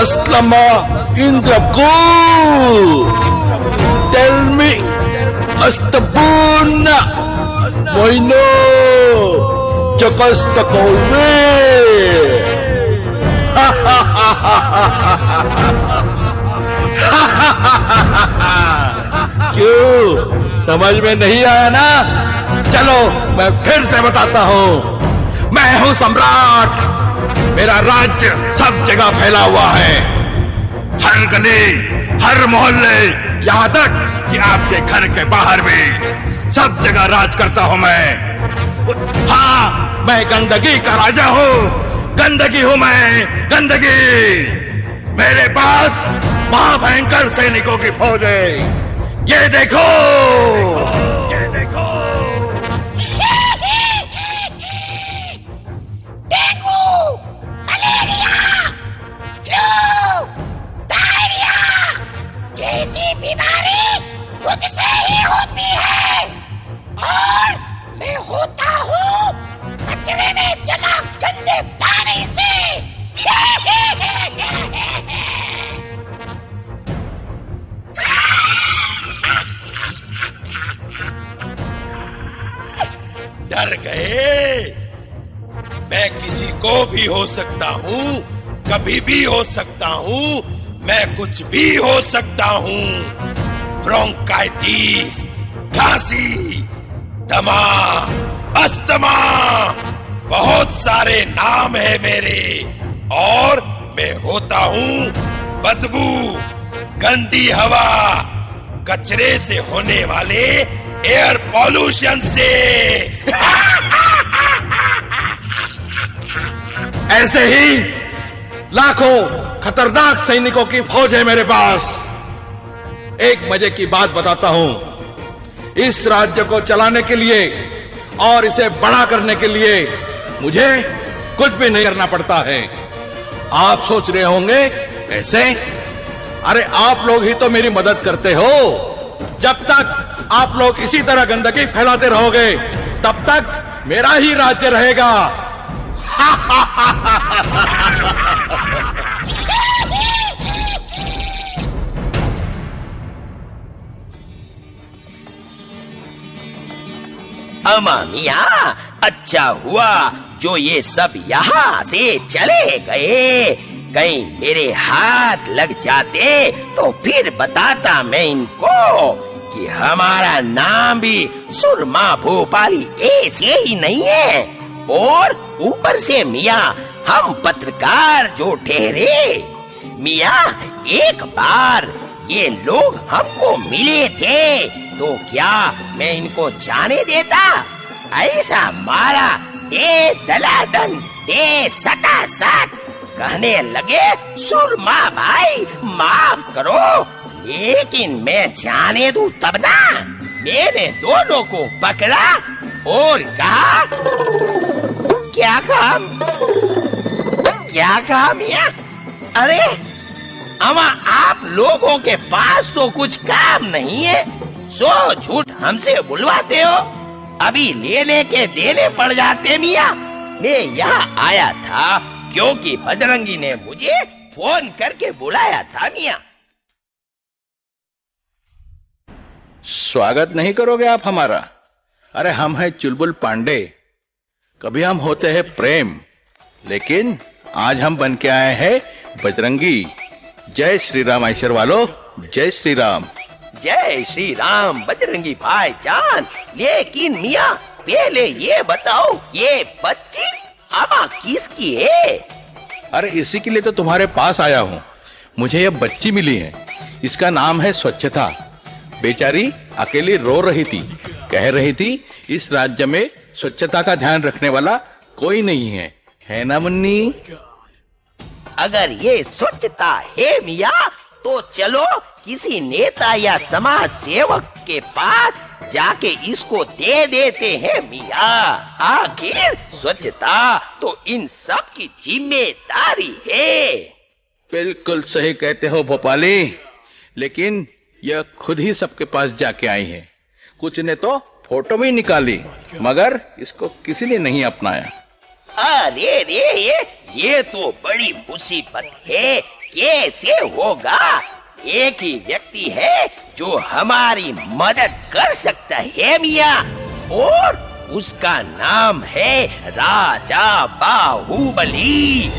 Taslama Indraku. Tell me, Astabuna, Moino, Chakastakowe. क्यों समझ में नहीं आया ना? चलो मैं फिर से बताता हूँ। मैं हूँ सम्राट। मेरा राज्य सब जगह फैला हुआ है, हर गली, हर मोहल्ले, यहाँ तक कि आपके घर के बाहर भी सब जगह राज करता हूँ मैं। हाँ, मैं गंदगी का राजा हूँ। गंदगी हूँ मैं, गंदगी। मेरे पास महाभयंकर सैनिकों की फौज है। ये देखो, ये देखो। डेंगू, मलेरिया, फ्लू, डायरिया जैसी बीमारी मुझसे ही होती है। और मैं होता हूँ कचरे में जमा गंदे पानी से। डर गए? मैं किसी को भी हो सकता हूँ, कभी भी हो सकता हूँ, मैं कुछ भी हो सकता हूँ। ब्रोंकाइटिस, खांसी, दमा, अस्थमा, बहुत सारे नाम है मेरे। और मैं होता हूँ बदबू, गंदी हवा, कचरे से होने वाले एयर पॉल्यूशन से। ऐसे ही लाखों खतरनाक सैनिकों की फौज है मेरे पास। एक मजे की बात बताता हूं। इस राज्य को चलाने के लिए और इसे बड़ा करने के लिए मुझे कुछ भी नहीं करना पड़ता है। आप सोच रहे होंगे कैसे? अरे आप लोग ही तो मेरी मदद करते हो। जब तक आप लोग इसी तरह गंदगी फैलाते रहोगे तब तक मेरा ही राज्य रहेगा। अमा मियाँ, अच्छा हुआ जो ये सब यहाँ से चले गए। कहीं मेरे हाथ लग जाते तो फिर बताता मैं इनको कि हमारा नाम भी सुरमा भोपाली ऐसे ही नहीं है। और ऊपर से मियाँ हम पत्रकार जो ठहरे। मियाँ, एक बार ये लोग हमको मिले थे तो क्या मैं इनको जाने देता? ऐसा मारा, दे दलादन, दे सटासट। कहने लगे सुरमा भाई माफ करो, लेकिन मैं जाने दूं तब ना। मैंने दोनों को पकड़ा और कहा, क्या काम, क्या काम यार? अरे अमा, आप लोगों के पास तो कुछ काम नहीं है, सो झूठ हमसे बुलवाते हो। अभी लेने के देने पड़ जाते मियाँ। मैं यहाँ आया था क्योंकि बजरंगी ने मुझे फोन करके बुलाया था मियाँ। स्वागत नहीं करोगे आप हमारा? अरे हम हैं चुलबुल पांडे। कभी हम होते हैं प्रेम, लेकिन आज हम बन के आए हैं बजरंगी। जय श्री राम ऐश्वर वालों, जय श्री राम। जय श्री राम बजरंगी भाईजान। लेकिन मियाँ पहले ये बताओ, ये बच्ची अमा किसकी है? अरे इसी के लिए तो तुम्हारे पास आया हूँ। मुझे ये बच्ची मिली है, इसका नाम है स्वच्छता। बेचारी अकेली रो रही थी, कह रही थी इस राज्य में स्वच्छता का ध्यान रखने वाला कोई नहीं है ना मुन्नी? अगर ये स्वच्छता है मियाँ तो चलो किसी नेता या समाज सेवक के पास जाके इसको दे देते हैं मियाँ। आखिर स्वच्छता तो इन सब की जिम्मेदारी है। बिल्कुल सही कहते हो भोपाली, लेकिन यह खुद ही सबके पास जाके आई है। कुछ ने तो फोटो भी निकाली, मगर इसको किसी ने नहीं अपनाया। अरे रे, ये तो बड़ी मुसीबत है। कैसे होगा? एक ही व्यक्ति है जो हमारी मदद कर सकता है मियाँ, और उसका नाम है राजा बाहुबली।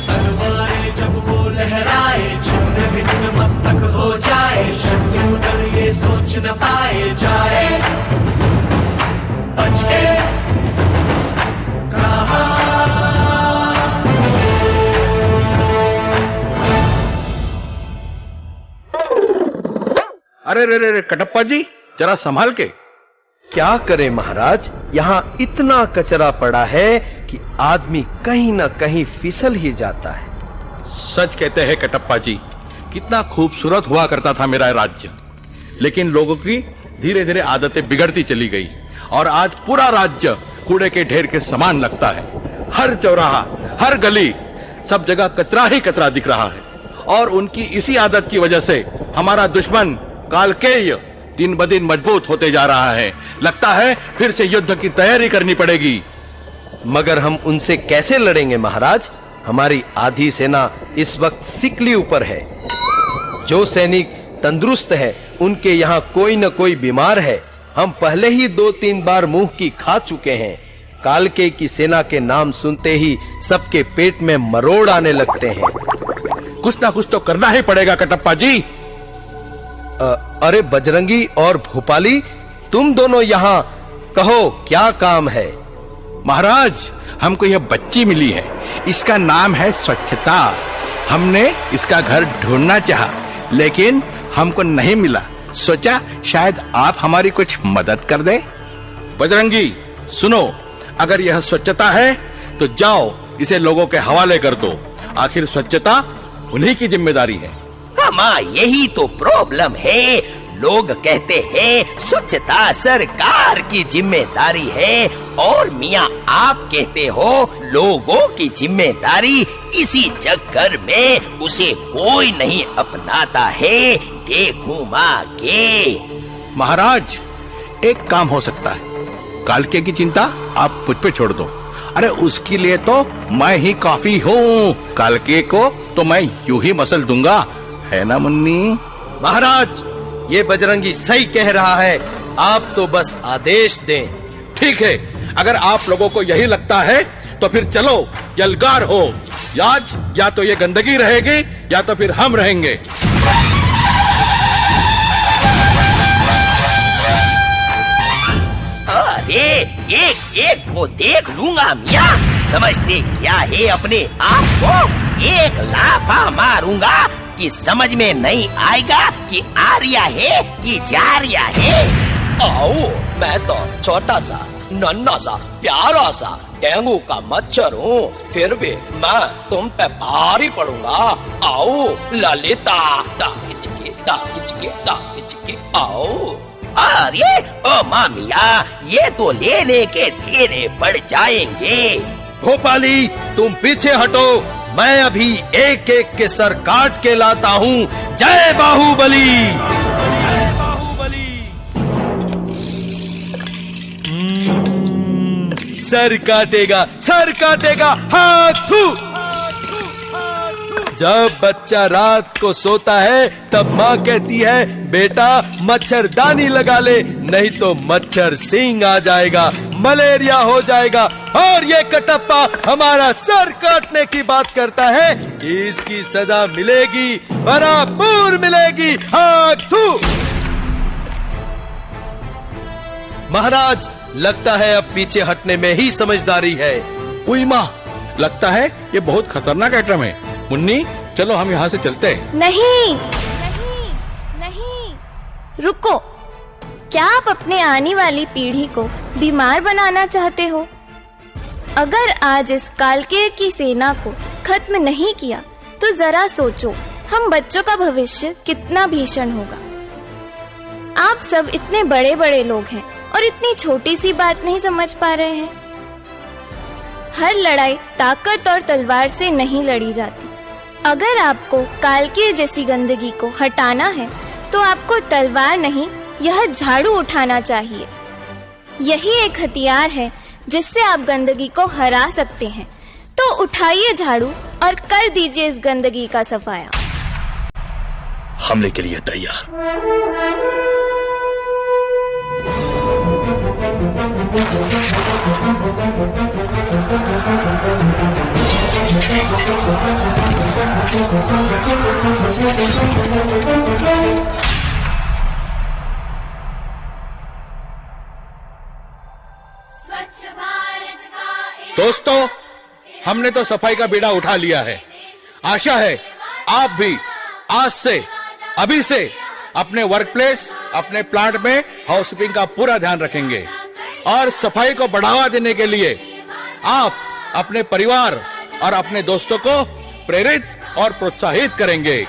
तलवारें जब वो लहराए, छिन्न भिन्न मस्तक हो जाए, शत्रु दल ये सोच न पाए जाए बचे कहाँ। अरे रे रे रे कटप्पा जी, जरा संभाल के। क्या करे महाराज, यहाँ इतना कचरा पड़ा है कि आदमी कहीं न कहीं फिसल ही जाता है। सच कहते हैं कटप्पा जी, कितना खूबसूरत हुआ करता था मेरा राज्य, लेकिन लोगों की धीरे धीरे आदतें बिगड़ती चली गई और आज पूरा राज्य कूड़े के ढेर के समान लगता है। हर चौराहा, हर गली, सब जगह कचरा ही कचरा दिख रहा है। और उनकी इसी आदत की वजह से हमारा दुश्मन कालकेय दिन ब दिन मजबूत होते जा रहा है। लगता है फिर से युद्ध की तैयारी करनी पड़ेगी। मगर हम उनसे कैसे लड़ेंगे महाराज? हमारी आधी सेना इस वक्त सिकली ऊपर है। जो सैनिक तंदुरुस्त है उनके यहाँ कोई न कोई बीमार है। हम पहले ही 2-3 बार मुंह की खा चुके हैं। कालके की सेना के नाम सुनते ही सबके पेट में मरोड़ आने लगते हैं। कुछ ना कुछ तो करना ही पड़ेगा कटप्पा जी। अरे बजरंगी और भोपाली, तुम दोनों यहाँ, कहो क्या काम है? महाराज, हमको यह बच्ची मिली है, इसका नाम है स्वच्छता। हमने इसका घर ढूंढना चाहा, लेकिन हमको नहीं मिला। सोचा शायद आप हमारी कुछ मदद कर दें। बजरंगी सुनो, अगर यह स्वच्छता है तो जाओ इसे लोगों के हवाले कर दो। आखिर स्वच्छता उन्हीं की जिम्मेदारी है। हाँ, यही तो प्रॉब्लम है। लोग कहते हैं स्वच्छता सरकार की जिम्मेदारी है, और मियाँ आप कहते हो लोगों की जिम्मेदारी। इसी चक्कर में उसे कोई नहीं अपनाता है। देखो माँ के महाराज, एक काम हो सकता है। कालके की चिंता आप मुझ पे छोड़ दो। अरे उसके लिए तो मैं ही काफी हूँ। कालके को तो मैं यूं ही मसल दूंगा, है ना मुन्नी? महाराज, ये बजरंगी सही कह रहा है। आप तो बस आदेश दें। ठीक है, अगर आप लोगों को यही लगता है तो फिर चलो यलगार हो। आज या तो ये गंदगी रहेगी या तो फिर हम रहेंगे। अरे एक एक को देख लूंगा मियाँ। समझते क्या है अपने आप को? एक लाफा मारूंगा कि समझ में नहीं आएगा कि आर्या है कि जारिया है। आओ, मैं तो छोटा सा, नन्हा सा, प्यारा सा डेंगू का मच्छर हूँ, फिर भी मैं तुम पे भारी पड़ूंगा। आओ ललिता, दाकिचके दाकिचके दाकिचके, आओ। अरे ओ मामिया, ये तो लेने के देने पड़ जाएंगे। भोपाली, तुम पीछे हटो, मैं अभी एक एक के सर काट के लाता हूँ। जय बाहुबली! जय बाहुबली! सर काटेगा, सर काटेगा, हाथू। जब बच्चा रात को सोता है तब माँ कहती है बेटा मच्छरदानी लगा ले, नहीं तो मच्छर सिंह आ जाएगा, मलेरिया हो जाएगा। और ये कटप्पा हमारा सर काटने की बात करता है। इसकी सजा मिलेगी, भरपूर मिलेगी। हाथू! महाराज, लगता है अब पीछे हटने में ही समझदारी है। उई माँ, लगता है ये बहुत खतरनाक आइटम है। मुन्नी, चलो हम यहाँ से चलते हैं। नहीं नहीं नहीं, रुको। क्या आप अपने आने वाली पीढ़ी को बीमार बनाना चाहते हो? अगर आज इस कालके की सेना को खत्म नहीं किया तो जरा सोचो हम बच्चों का भविष्य कितना भीषण होगा। आप सब इतने बड़े बड़े लोग हैं और इतनी छोटी सी बात नहीं समझ पा रहे हैं। हर लड़ाई ताकत और तलवार से नहीं लड़ी जाती। अगर आपको कालके जैसी गंदगी को हटाना है तो आपको तलवार नहीं, यह झाड़ू उठाना चाहिए। यही एक हथियार है जिससे आप गंदगी को हरा सकते हैं। तो उठाइए झाड़ू और कर दीजिए इस गंदगी का सफाया। हमले के लिए तैयार। दोस्तों, हमने तो सफाई का बीड़ा उठा लिया है। आशा है आप भी आज से, अभी से अपने वर्क प्लेस, अपने प्लांट में हाउसकीपिंग का पूरा ध्यान रखेंगे और सफाई को बढ़ावा देने के लिए आप अपने परिवार और अपने दोस्तों को प्रेरित और प्रोत्साहित करेंगे।